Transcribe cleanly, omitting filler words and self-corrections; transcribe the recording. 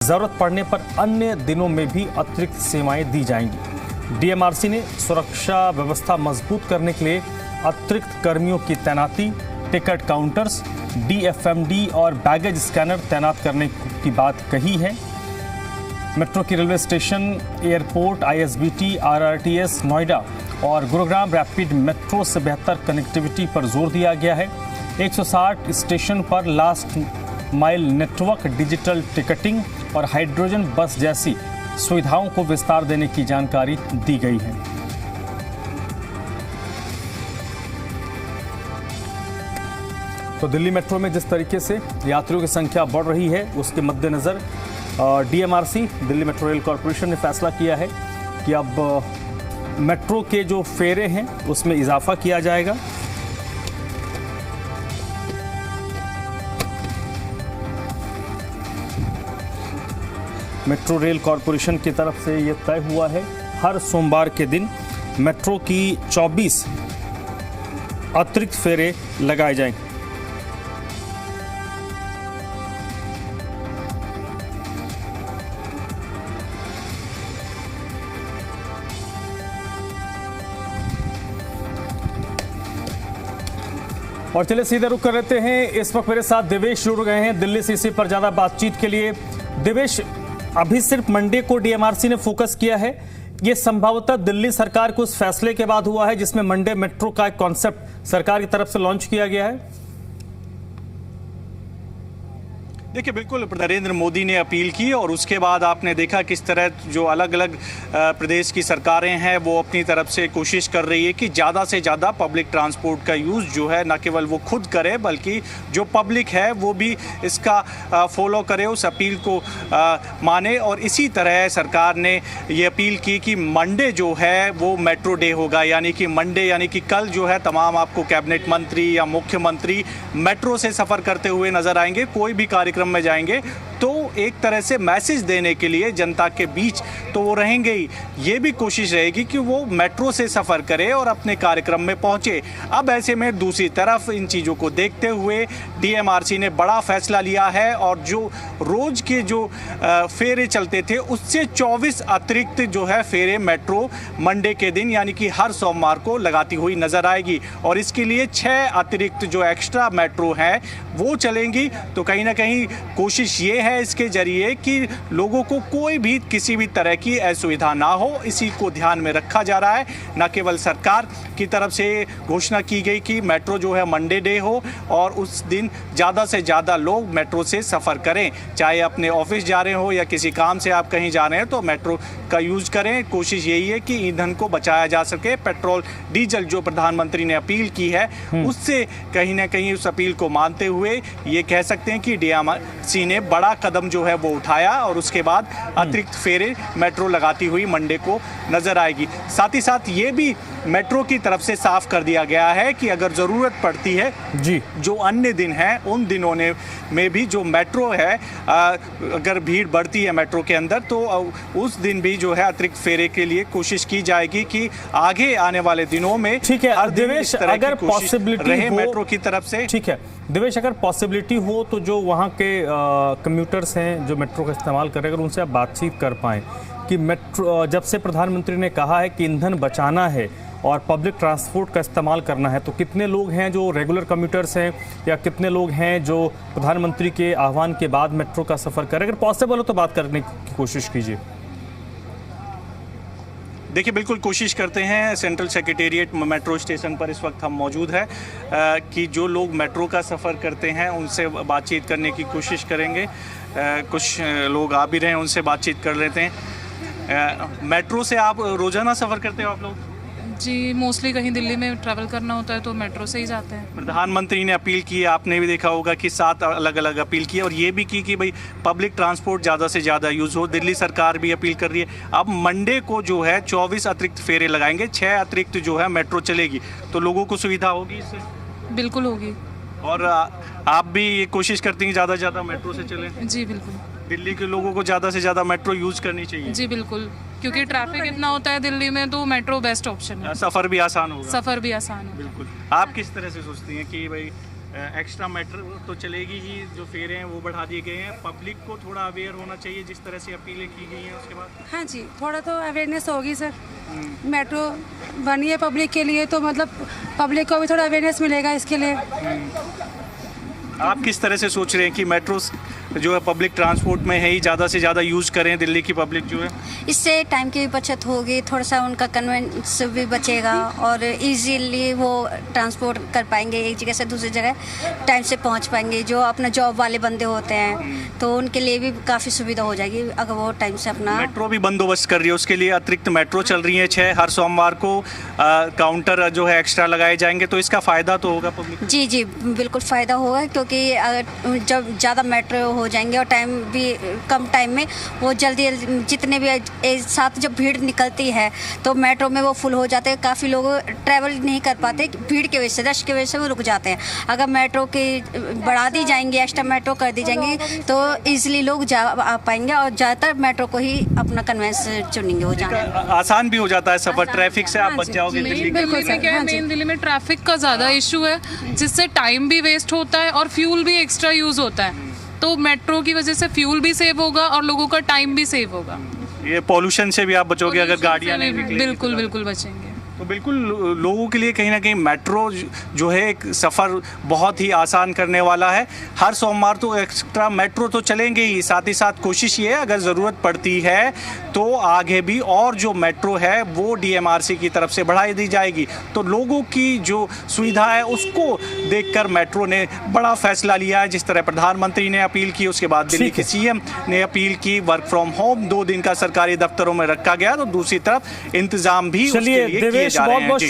जरूरत पड़ने पर अन्य दिनों में भी अतिरिक्त सेवाएं दी जाएंगी। डीएमआरसी ने सुरक्षा व्यवस्था मजबूत करने के लिए अतिरिक्त कर्मियों की तैनाती, टिकट काउंटर्स, डीएफएमडी और बैगेज स्कैनर तैनात करने की बात कही है। मेट्रो की railway station, airport, ISBT, RRTS, Noida और गुरुग्राम रैपिड मेट्रो से बेहतर कनेक्टिविटी पर जोर दिया गया है। 160 स्टेशन पर last mile network, digital ticketing और हाइड्रोजन बस जैसी सुविधाओं को विस्तार देने की जानकारी दी गई है। तो दिल्ली मेट्रो में जिस तरीके से यात्रियों की संख्या बढ़ रही है, उसके मद्देनजर DMRC, Delhi metro rail corporation ने फैसला किया है कि अब मेट्रो के जो फेरे हैं उसमें इजाफा किया जाएगा। मेट्रो रेल कॉरपोरेशन की तरफ से ये तय हुआ है, हर सोमवार के दिन मेट्रो की 24 अतिरिक्त फेरे लगाए जाएंगे। और चलिए सीधे रुक कर लेते हैं। इस वक्त मेरे साथ देवेश जुड़ गए हैं दिल्ली से इसी पर ज्यादा बातचीत के लिए। देवेश, अभी सिर्फ मंडे को डीएमआरसी ने फोकस किया है, ये संभवतः दिल्ली सरकार के उस फैसले के बाद हुआ है जिसमें मंडे मेट्रो का एक कॉन्सेप्ट सरकार की तरफ से लॉन्च किया गया है। देखिए, बिल्कुल नरेंद्र मोदी ने अपील की और उसके बाद आपने देखा किस तरह जो अलग अलग प्रदेश की सरकारें हैं वो अपनी तरफ से कोशिश कर रही है कि ज़्यादा से ज़्यादा पब्लिक ट्रांसपोर्ट का यूज़ जो है न केवल वो खुद करे बल्कि जो पब्लिक है वो भी इसका फॉलो करे, उस अपील को माने। और इसी तरह सरकार ने ये अपील की कि मंडे जो है वो मेट्रो डे होगा, यानी कि मंडे यानी कि कल जो है तमाम आपको कैबिनेट मंत्री या मुख्यमंत्री मेट्रो से सफ़र करते हुए नज़र आएंगे। कोई भी कार्यक्रम में जाएंगे तो एक तरह से मैसेज देने के लिए जनता के बीच तो वो रहेंगे ही, ये भी कोशिश रहेगी कि वो मेट्रो से सफ़र करे और अपने कार्यक्रम में पहुंचे। अब ऐसे में दूसरी तरफ इन चीज़ों को देखते हुए डीएमआरसी ने बड़ा फैसला लिया है और जो रोज़ के जो फेरे चलते थे उससे 24 अतिरिक्त जो है फेरे मेट्रो मंडे के दिन यानी कि हर सोमवार को लगाती हुई नज़र आएगी। और इसके लिए 6 अतिरिक्त जो एक्स्ट्रा मेट्रो हैं वो चलेंगी। तो कहीं ना कहीं कोशिश ये है इसके जरिए कि लोगों को कोई भी किसी भी तरह की असुविधा ना हो, इसी को ध्यान में रखा जा रहा है। न केवल सरकार की तरफ से घोषणा की गई कि मेट्रो जो है मंडे डे हो और उस दिन ज़्यादा से ज़्यादा लोग मेट्रो से सफ़र करें, चाहे अपने ऑफिस जा रहे हो या किसी काम से आप कहीं जा रहे हैं तो मेट्रो का यूज़ करें। कोशिश यही है कि ईंधन को बचाया जा सके। पेट्रोल डीजल जो प्रधानमंत्री ने अपील की है उससे कहीं ना कहीं उस अपील को मानते हुए ये कह सकते हैं कि डीएमआरसी ने बड़ा कदम जो है वो उठाया और उसके बाद अतिरिक्त फेरे मेट्रो लगाती हुई मंडे को नजर आएगी। साथ ही साथ ये भी मेट्रो की तरफ से साफ कर दिया गया है कि अगर ज़रूरत पड़ती है जी जो अन्य दिन हैं उन दिनों में भी जो मेट्रो है अगर भीड़ बढ़ती है मेट्रो के अंदर तो उस दिन भी जो है अतिरिक्त फेरे के लिए कोशिश की जाएगी कि आगे आने वाले दिनों में ठीक है देवेश, अगर पॉसिबिलिटी रहे मेट्रो की तरफ से। ठीक है देवेश, अगर पॉसिबिलिटी हो तो जो वहाँ के कम्यूटर्स हैं जो मेट्रो का इस्तेमाल कर रहे हैं, अगर उनसे आप बातचीत कर पाएँ कि मेट्रो जब से प्रधानमंत्री ने कहा है कि ईंधन बचाना है और पब्लिक ट्रांसपोर्ट का इस्तेमाल करना है, तो कितने लोग हैं जो रेगुलर कम्यूटर्स हैं या कितने लोग हैं जो प्रधानमंत्री के आह्वान के बाद मेट्रो का सफ़र करें? अगर पॉसिबल हो तो बात करने की कोशिश कीजिए। देखिए, बिल्कुल कोशिश करते हैं। सेंट्रल सेक्रेटेरिएट मेट्रो स्टेशन पर इस वक्त हम मौजूद हैं कि जो लोग मेट्रो का सफ़र करते हैं उनसे बातचीत करने की कोशिश करेंगे। कुछ लोग आ भी रहे हैं, उनसे बातचीत कर लेते हैं। मेट्रो से आप रोज़ाना सफ़र करते हो आप लोग? जी, मोस्टली कहीं दिल्ली में ट्रैवल करना होता है तो मेट्रो से ही जाते हैं। प्रधानमंत्री ने अपील की, आपने भी देखा होगा कि 7 अलग अलग अपील की और ये भी की कि भाई पब्लिक ट्रांसपोर्ट ज़्यादा से ज़्यादा यूज़ हो। दिल्ली सरकार भी अपील कर रही है। अब मंडे को जो है 24 अतिरिक्त फेरे लगाएंगे, 6 अतिरिक्त जो है मेट्रो चलेगी, तो लोगों को सुविधा होगी इससे? बिल्कुल होगी। और आप भी ये कोशिश करती हैं ज़्यादा से ज़्यादा मेट्रो से चलें? जी बिल्कुल। दिल्ली के लोगों को ज़्यादा से ज़्यादा मेट्रो यूज़ करनी चाहिए? जी बिल्कुल, क्योंकि ट्रैफिक इतना होता है दिल्ली में तो मेट्रो बेस्ट ऑप्शन है। सफ़र भी आसान होगा। सफ़र भी आसान है। बिल्कुल। आप किस तरह से सोचती हैं कि भाई एक्स्ट्रा मेट्रो तो चलेगी ही, जो फेरे हैं वो बढ़ा दिए गए हैं, पब्लिक को थोड़ा अवेयर होना चाहिए जिस तरह से अपीलें की गई हैं उसके बाद। हाँ जी, थोड़ा तो अवेयरनेस होगी सर। मेट्रो बनी है पब्लिक के लिए, तो मतलब पब्लिक को भी थोड़ा अवेयरनेस मिलेगा इसके लिए। आप किस तरह से सोच रहे हैं कि मेट्रो जो है पब्लिक ट्रांसपोर्ट में है ही, ज़्यादा से ज़्यादा यूज़ करें दिल्ली की पब्लिक जो है? इससे टाइम की भी बचत होगी, थोड़ा सा उनका कन्वेंस भी बचेगा और इजीली वो ट्रांसपोर्ट कर पाएंगे, एक जगह से दूसरी जगह टाइम से पहुंच पाएंगे। जो अपना जॉब वाले बंदे होते हैं तो उनके लिए भी काफ़ी सुविधा हो जाएगी अगर वो टाइम से अपना। मेट्रो भी बंदोबस्त कर रही है, उसके लिए अतिरिक्त मेट्रो चल रही है 6 हर सोमवार को काउंटर जो है एक्स्ट्रा लगाए जाएंगे, तो इसका फ़ायदा तो होगा पब्लिक? जी जी बिल्कुल फ़ायदा होगा, क्योंकि अगर जब ज़्यादा मेट्रो हो जाएंगे और टाइम भी कम टाइम में वो जल्दी जितने भी एक साथ जब भीड़ निकलती है तो मेट्रो में वो फुल हो जाते हैं। काफ़ी लोग ट्रैवल नहीं कर पाते भीड़ की वजह से, रश की वजह से वो रुक जाते हैं। अगर मेट्रो की बढ़ा दी जाएंगी, एक्स्ट्रा मेट्रो कर दी जाएंगी तो ईजिली लोग आ पाएंगे और ज़्यादातर मेट्रो को ही अपना कन्वेंस चुनेंगे वो जाना। आसान भी हो जाता है सफ़र, आसान ट्रैफिक से आप बच जाओगे मेन दिल्ली दिल्ली में क्या है, मेन दिल्ली में ट्रैफिक का ज़्यादा इशू है, जिससे टाइम भी वेस्ट होता है और फ्यूल भी एक्स्ट्रा यूज़ होता है। तो मेट्रो की वजह से फ्यूल भी सेव होगा और लोगों का टाइम भी सेव होगा। ये पॉल्यूशन से भी आप बचोगे अगर गाड़ियाँ नहीं निकलेंगी। बिल्कुल बिल्कुल बचेंगे। तो बिल्कुल लोगों के लिए कहीं ना कहीं मेट्रो जो है एक सफ़र बहुत ही आसान करने वाला है। हर सोमवार तो एक्स्ट्रा मेट्रो तो चलेंगे ही, साथ ही साथ कोशिश ये है अगर ज़रूरत पड़ती है तो आगे भी और जो मेट्रो है वो डीएमआरसी की तरफ से बढ़ाई दी जाएगी। तो लोगों की जो सुविधा है उसको देखकर मेट्रो ने बड़ा फैसला लिया है। जिस तरह प्रधानमंत्री ने अपील की, उसके बाद दिल्ली के सीएम ने अपील की, वर्क फ्रॉम होम 2 दिन का सरकारी दफ्तरों में रखा गया, तो दूसरी तरफ इंतजाम भी उसके लिए किए जा रहे हैं। बहुत बहुत